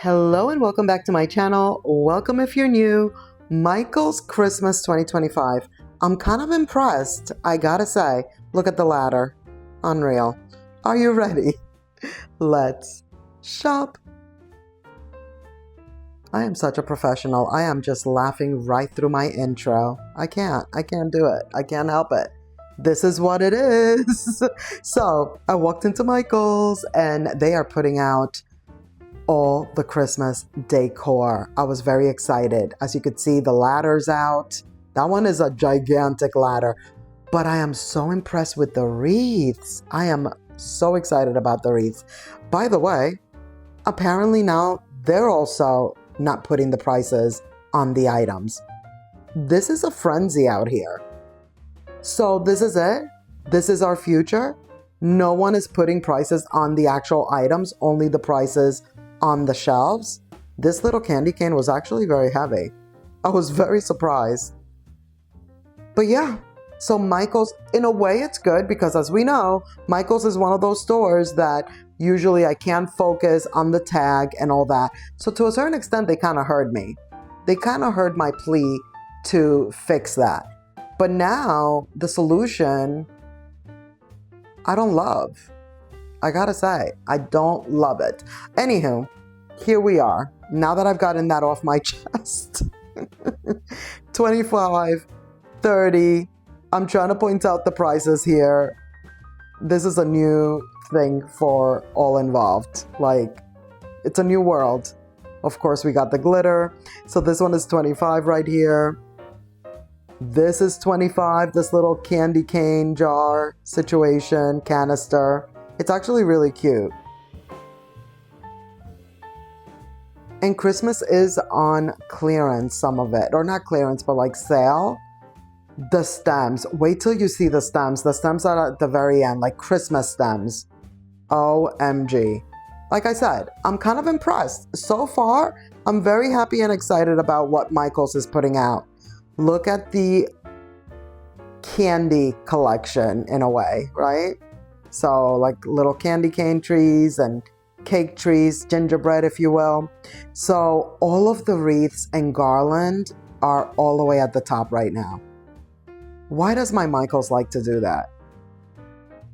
Hello and welcome back to my channel. Welcome if you're new. Michael's Christmas 2025. I'm kind of impressed, I gotta say. Look at the ladder. Unreal. Are you ready? Let's shop. I am such a professional. I am just laughing right through my intro. I can't do it. I can't help it. This is what it is. So I walked into Michael's and they are putting out all the Christmas decor. I was very excited. As you could see, the ladder's out. That one is a gigantic ladder. But I am so impressed with the wreaths. I am so excited about the wreaths. By the way, apparently now they're also not putting the prices on the items. This is a frenzy out here. So this is it. This is our future. No one is putting prices on the actual items, only the prices on the shelves. This little candy cane was actually very heavy. I was very surprised. But yeah, so Michael's, in a way it's good because as we know, Michael's is one of those stores that usually I can't focus on the tag and all that. So to a certain extent, they kind of heard me. They kind of heard my plea to fix that. But now the solution, I don't love. I gotta say, I don't love it. Anywho, here we are. Now that I've gotten that off my chest. 25, 30. I'm trying to point out the prices here. This is a new thing for all involved. Like, it's a new world. Of course, we got the glitter. So this one is 25 right here. This is 25, this little candy cane jar situation, canister. It's actually really cute. And Christmas is on clearance, some of it. Or not clearance, but like sale. The stems. Wait till you see the stems. The stems are at the very end, like Christmas stems. OMG. Like I said, I'm kind of impressed. So far, I'm very happy and excited about what Michael's is putting out. Look at the candy collection in a way, right? So like little candy cane trees and cake trees, gingerbread, if you will. So all of the wreaths and garland are all the way at the top right now. Why does my Michael's like to do that?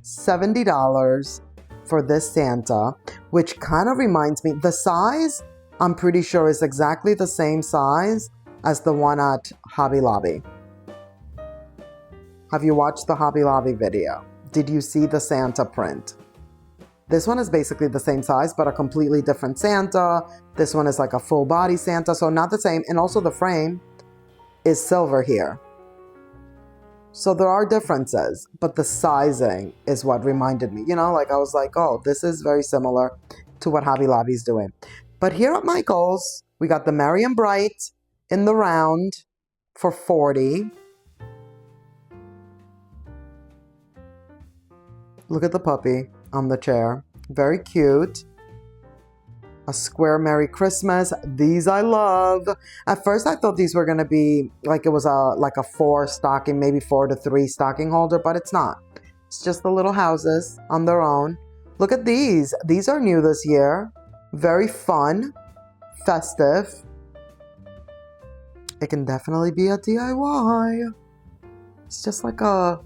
$70 for this Santa, which kind of reminds me, the size, I'm pretty sure is exactly the same size as the one at Hobby Lobby. Have you watched the Hobby Lobby video? Did you see the Santa print? This one is basically the same size, but a completely different Santa. This one is like a full body Santa, so not the same. And also the frame is silver here. So there are differences, but the sizing is what reminded me. You know, like I was like, oh, this is very similar to what Hobby Lobby's doing. But here at Michael's, we got the Merry and Bright in the round for $40. Look at the puppy on the chair. Very cute. A square Merry Christmas. These I love. At first I thought these were going to be like it was a 4 stocking, maybe 4 to 3 stocking holder, but it's not. It's just the little houses on their own. Look at these. These are new this year. Very fun. Festive. It can definitely be a DIY. It's just like a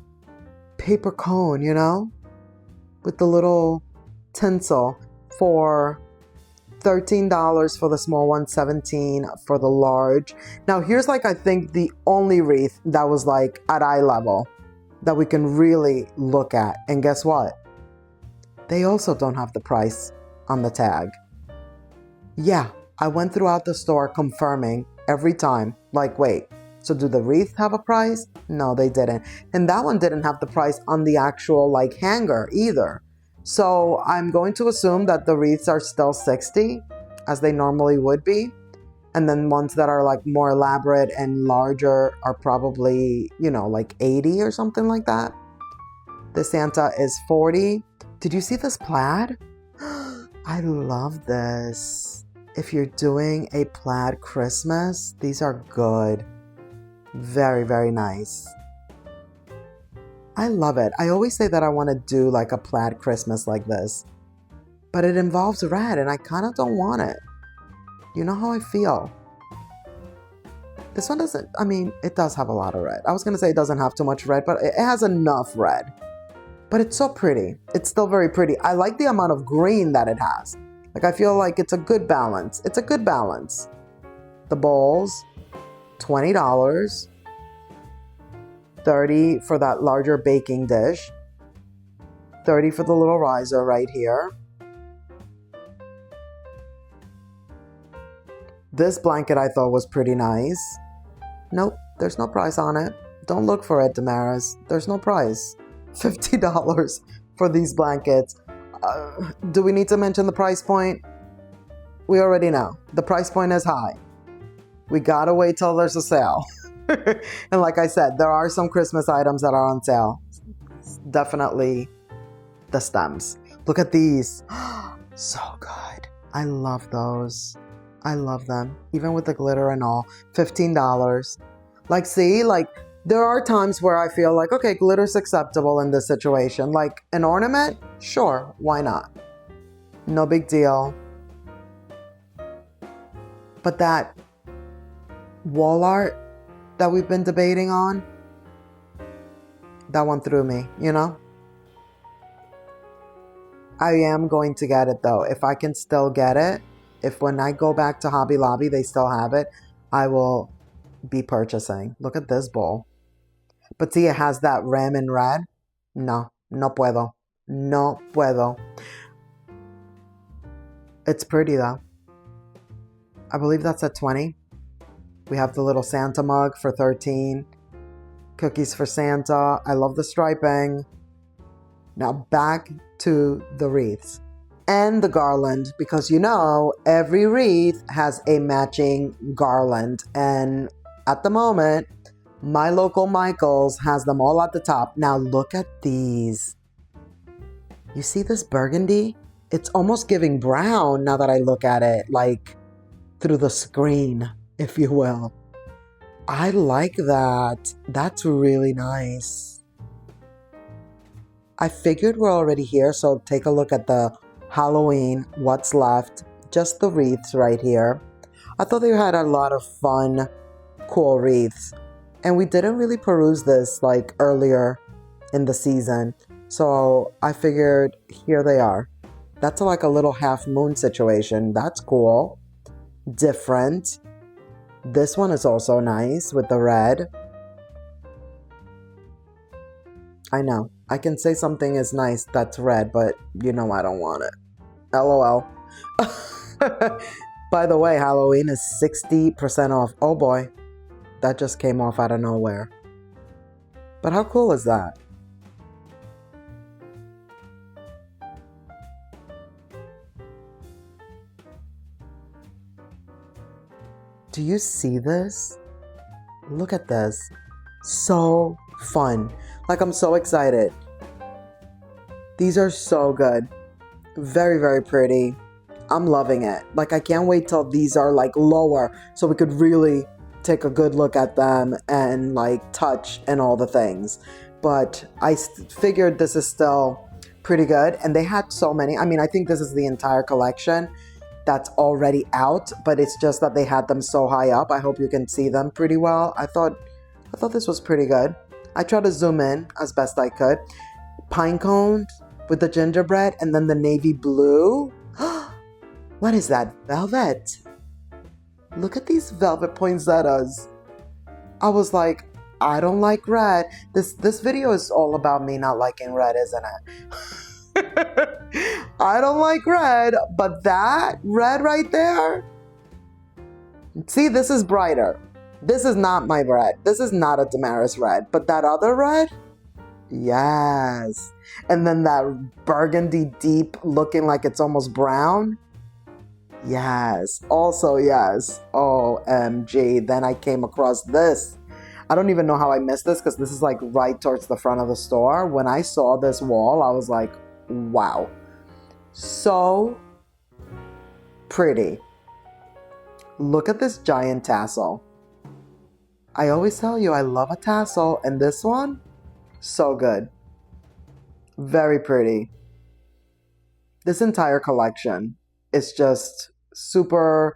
paper cone, you know? With the little tinsel for $13 for the small one, $17 for the large. Now here's like I think the only wreath that was like at eye level that we can really look at. And guess what? They also don't have the price on the tag. Yeah, I went throughout the store confirming every time, like, wait, so do the wreath have a price? No, they didn't. And that one didn't have the price on the actual like hanger either. So I'm going to assume that the wreaths are still $60 as they normally would be. And then ones that are like more elaborate and larger are probably, you know, like $80 or something like that. The Santa is $40. Did you see this plaid? I love this. If you're doing a plaid Christmas, these are good. Very, very nice. I love it. I always say that I want to do like a plaid Christmas like this. But it involves red and I kind of don't want it. You know how I feel. This one doesn't, I mean, it does have a lot of red. I was going to say it doesn't have too much red, but it has enough red. But it's so pretty. It's still very pretty. I like the amount of green that it has. Like, I feel like it's a good balance. It's a good balance. The bowls, $20. $30 for that larger baking dish. $30 for the little riser right here. This blanket I thought was pretty nice. Nope, there's no price on it. Don't look for it, Damaris. There's no price. $50 for these blankets. Do we need to mention the price point? We already know. The price point is high. We gotta wait till there's a sale. And like I said, there are some Christmas items that are on sale. Definitely the stems. Look at these. So good. I love those. I love them. Even with the glitter and all. $15. Like, see, like, there are times where I feel like, okay, glitter's acceptable in this situation. Like, an ornament? Sure, why not? No big deal. But that wall art that we've been debating on, that one threw me, you know? I am going to get it though. If I can still get it, if when I go back to Hobby Lobby, they still have it, I will be purchasing. Look at this bowl. But see, it has that rim in red. No, no puedo. No puedo. It's pretty though. I believe that's at 20. We have the little Santa mug for 13. Cookies for Santa. I love the striping. Now back to the wreaths. And the garland, because you know, every wreath has a matching garland. And at the moment, my local Michael's has them all at the top. Now look at these. You see this burgundy? It's almost giving brown now that I look at it, like through the screen, if you will. I like that. That's really nice. I figured we're already here, so take a look at the Halloween, what's left. Just the wreaths right here. I thought they had a lot of fun, cool wreaths. And we didn't really peruse this like earlier in the season. So I figured here they are. That's like a little half moon situation. That's cool. Different. This one is also nice with the red. I know. I can say something is nice that's red, but you know I don't want it. LOL. By the way, Halloween is 60% off. Oh boy. That just came off out of nowhere. But how cool is that? Do you see this? Look at this. So fun. Like, I'm so excited. These are so good. Very, very pretty. I'm loving it. Like, I can't wait till these are like lower so we could really take a good look at them and like touch and all the things. But I figured this is still pretty good. And they had so many. I mean, I think this is the entire collection that's already out, but it's just that they had them so high up. I hope you can see them pretty well. I thought this was pretty good. I tried to zoom in as best I could. Pine cones with the gingerbread and then the navy blue. What is that? Velvet. Look at these velvet poinsettias. I was like, I don't like red. This video is all about me not liking red, isn't it? I don't like red, but that red right there. See, this is brighter. This is not my red. This is not a Damaris red, but that other red, yes. And then that burgundy deep looking like it's almost brown. Yes, also yes. OMG, then I came across this. I don't even know how I missed this because this is like right towards the front of the store. When I saw this wall, I was like, wow. So pretty. Look at this giant tassel. I always tell you I love a tassel, and this one, so good. Very pretty. This entire collection is just super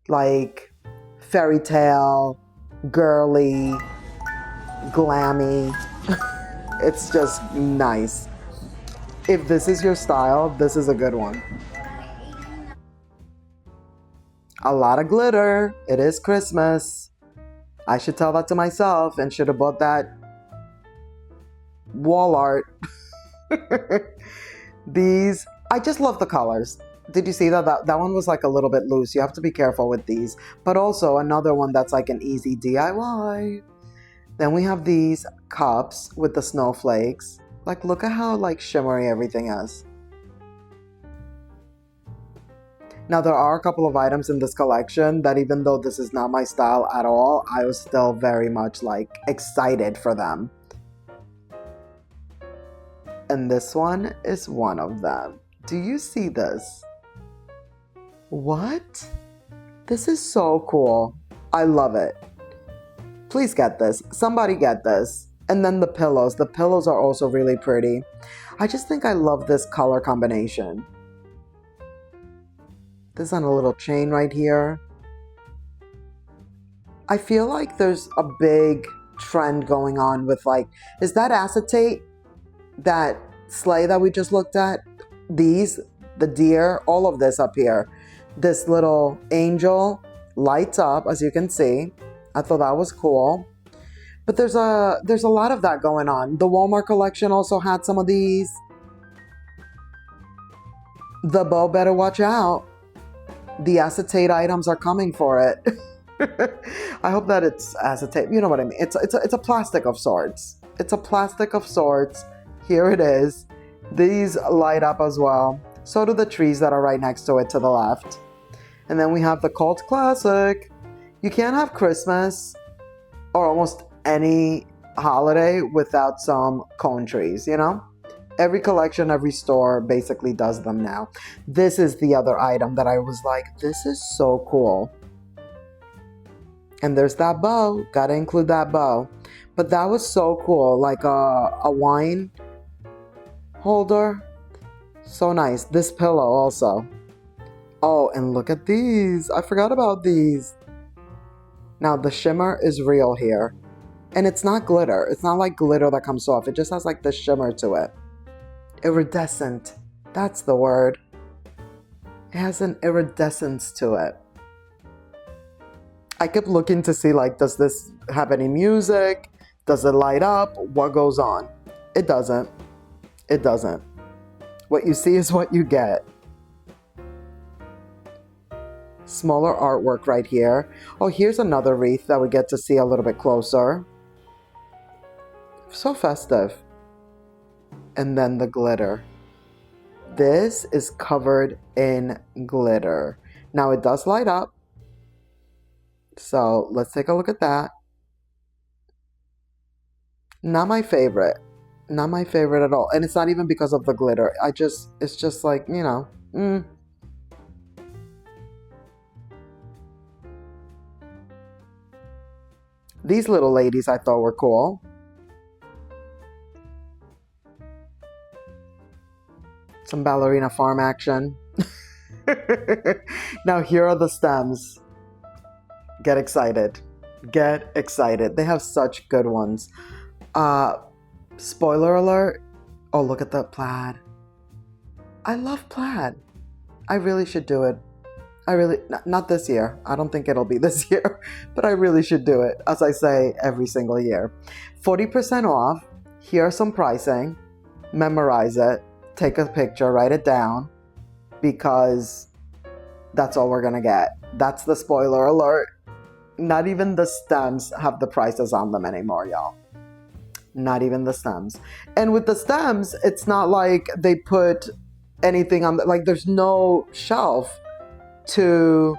like fairy tale, girly, glammy. It's just nice. If this is your style, this is a good one. A lot of glitter. It is Christmas. I should tell that to myself and should have bought that wall art. These, I just love the colors. Did you see that? That one was like a little bit loose. You have to be careful with these. But also another one that's like an easy DIY. Then we have these cups with the snowflakes. Like, look at how like shimmery everything is. Now, there are a couple of items in this collection that even though this is not my style at all, I was still very much like excited for them. And this one is one of them. Do you see this? What? This is so cool. I love it. Please get this. Somebody get this. And then the pillows. The pillows are also really pretty. I just think I love this color combination. This on a little chain right here. I feel like there's a big trend going on with like, is that acetate? That sleigh that we just looked at? These, the deer, all of this up here. This little angel lights up, as you can see. I thought that was cool. But there's a lot of that going on. The Walmart collection also had some of these. The bow better watch out. The acetate items are coming for it. I hope that it's acetate. You know what I mean? It's a plastic of sorts. It's a plastic of sorts. Here it is. These light up as well. So do the trees that are right next to it to the left. And then we have the cult classic. You can't have Christmas or almost any holiday without some cone trees, you know? Every collection, every store basically does them now. This is the other item that I was like, this is so cool. And there's that bow. Gotta include that bow. But that was so cool. Like a wine holder. So nice. This pillow also. Oh, and look at these. I forgot about these. Now, the shimmer is real here. And it's not glitter. It's not like glitter that comes off. It just has like the shimmer to it. Iridescent. That's the word. It has an iridescence to it. I kept looking to see like, does this have any music? Does it light up? What goes on? It doesn't. It doesn't. What you see is what you get. Smaller artwork right here. Oh, here's another wreath that we get to see a little bit closer. So festive. And then the glitter. This is covered in glitter. Now it does light up. So let's take a look at that. Not my favorite. Not my favorite at all. And it's not even because of the glitter. It's just like, you know. These little ladies I thought were cool. Some ballerina farm action. Now here are the stems. Get excited. Get excited. They have such good ones. Spoiler alert. Oh, look at the plaid. I love plaid. I really should do it. Not this year. I don't think it'll be this year, but I really should do it, as I say every single year. 40% off. Here's some pricing. Memorize it. Take a picture, write it down, because that's all we're gonna get. That's the spoiler alert. Not even the stems have the prices on them anymore, y'all. Not even the stems. And with the stems, it's not like they put anything on, like there's no shelf to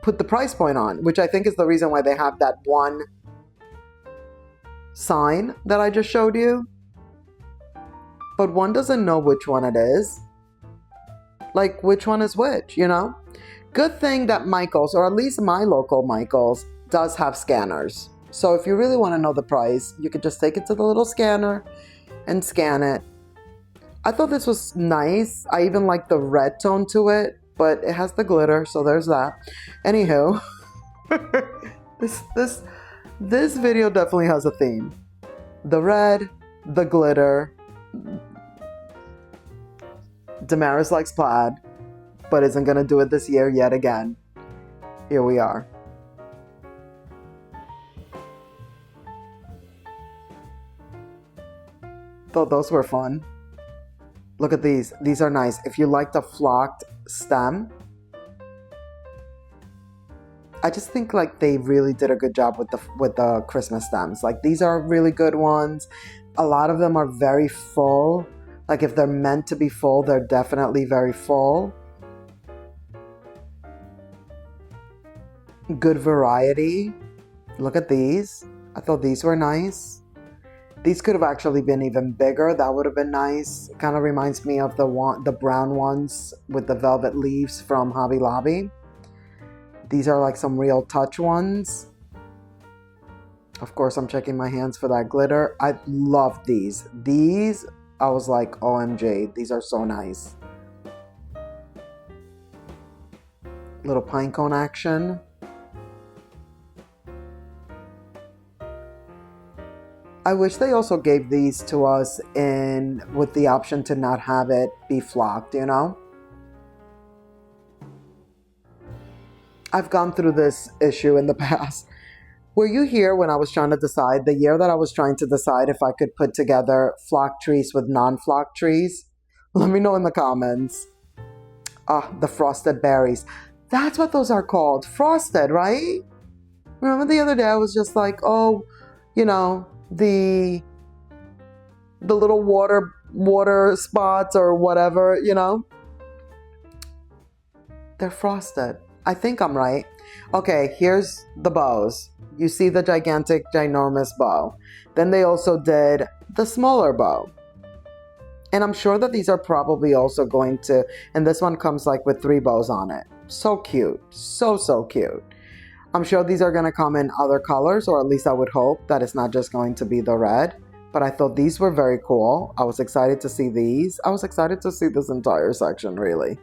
put the price point on, which I think is the reason why they have that one sign that I just showed you. But one doesn't know which one it is. Like, which one is which, you know? Good thing that Michael's, or at least my local Michael's, does have scanners. So if you really want to know the price, you could just take it to the little scanner and scan it. I thought this was nice. I even like the red tone to it. but it has the glitter, so there's that. Anywho, this video definitely has a theme. The red, the glitter. Damaris likes plaid, but isn't gonna do it this year yet again. Here we are. Thought those were fun. Look at these. These are nice. If you like the flocked stem, I just think like they really did a good job with the Christmas stems. Like these are really good ones. A lot of them are very full. Like if they're meant to be full, they're definitely very full. Good variety. Look at these. I thought these were nice. These could have actually been even bigger. That would have been nice. Kind of reminds me of the brown ones with the velvet leaves from Hobby Lobby. These are like some real touch ones. Of course, I'm checking my hands for that glitter. I love these. These, I was like, OMG, these are so nice. Little pine cone action. I wish they also gave these to us with the option to not have it be flocked, you know? I've gone through this issue in the past. Were you here when I was trying to decide, the year that I was trying to decide if I could put together flocked trees with non-flocked trees? Let me know in the comments. Ah, the frosted berries. That's what those are called. Frosted, right? Remember the other day I was just like, oh, you know, the little water spots or whatever, you know? They're frosted. I think I'm right. Okay, here's the bows. You see the gigantic, ginormous bow. Then they also did the smaller bow. And I'm sure that these are probably also going to, and this one comes like with 3 bows on it. So cute. So, so cute. I'm sure these are going to come in other colors, or at least I would hope that it's not just going to be the red. But I thought these were very cool. I was excited to see these. I was excited to see this entire section, really.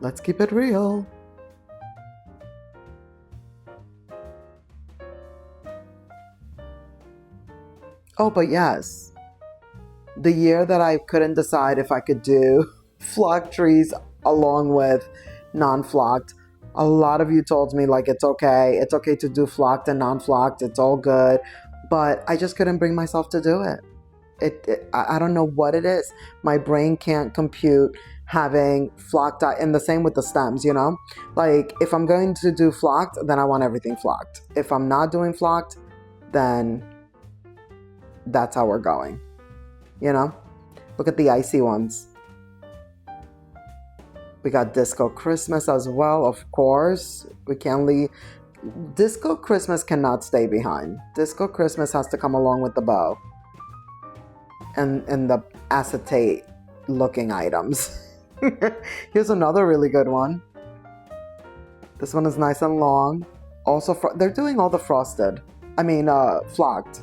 Let's keep it real. Oh, but yes. The year that I couldn't decide if I could do flocked trees along with non-flocked, a lot of you told me like it's okay to do flocked and non-flocked, it's all good, but I just couldn't bring myself to do it. I don't know what it is. My brain can't compute having flocked, and the same with the stems, you know? Like if I'm going to do flocked, then I want everything flocked. If I'm not doing flocked, then that's how we're going, you know? Look at the icy ones. We got Disco Christmas as well, of course. We can't leave. Disco Christmas cannot stay behind. Disco Christmas has to come along with the bow. And the acetate looking items. Here's another really good one. This one is nice and long. Also, they're doing all the frosted. I mean, flocked.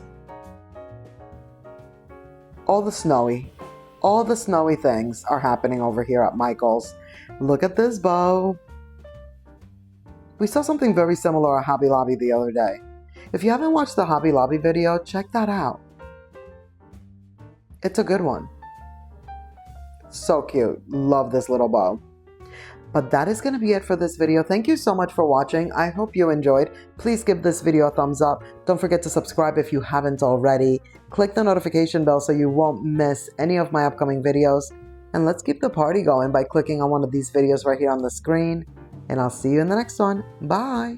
All the snowy things are happening over here at Michael's. Look at this bow. We saw something very similar at Hobby Lobby the other day. If you haven't watched the Hobby Lobby video, check that out. It's a good one. So cute. Love this little bow. But that is going to be it for this video. Thank you so much for watching. I hope you enjoyed. Please give this video a thumbs up. Don't forget to subscribe if you haven't already. Click the notification bell so you won't miss any of my upcoming videos. And let's keep the party going by clicking on one of these videos right here on the screen. And I'll see you in the next one. Bye!